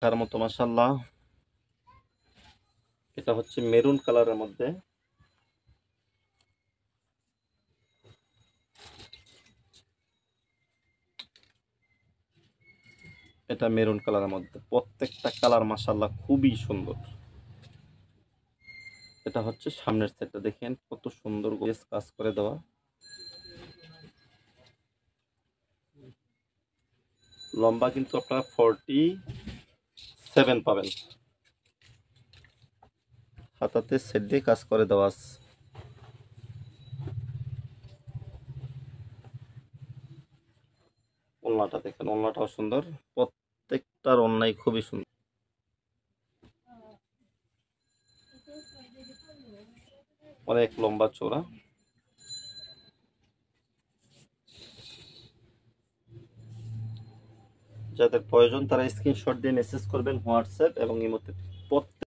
তার মতো মাশাআল্লাহ। এটা হচ্ছে মেরুন কালারের মধ্যে। এটা মেরুন কালারের মধ্যে, প্রত্যেকটা কালার মাশাআল্লাহ খুবই সুন্দর। এটা হচ্ছে সামনের সাইডটা, দেখেন কত সুন্দর গেস কাজ করে দেওয়া। লম্বা কিন্তু আপনারা 47 পাবেন। হাতাতে সেট দিয়ে কাজ করে দেওয়া আছে। ওড়নাটা দেখেন, ওড়নাটাও সুন্দর, প্রত্যেকটার ওড়নাই খুবই সুন্দর। অনেক লম্বা চওড়া। যাদের প্রয়োজন তারা স্ক্রিনশট দিয়ে মেসেজ করবেন হোয়াটসঅ্যাপ এবং ইমোতে।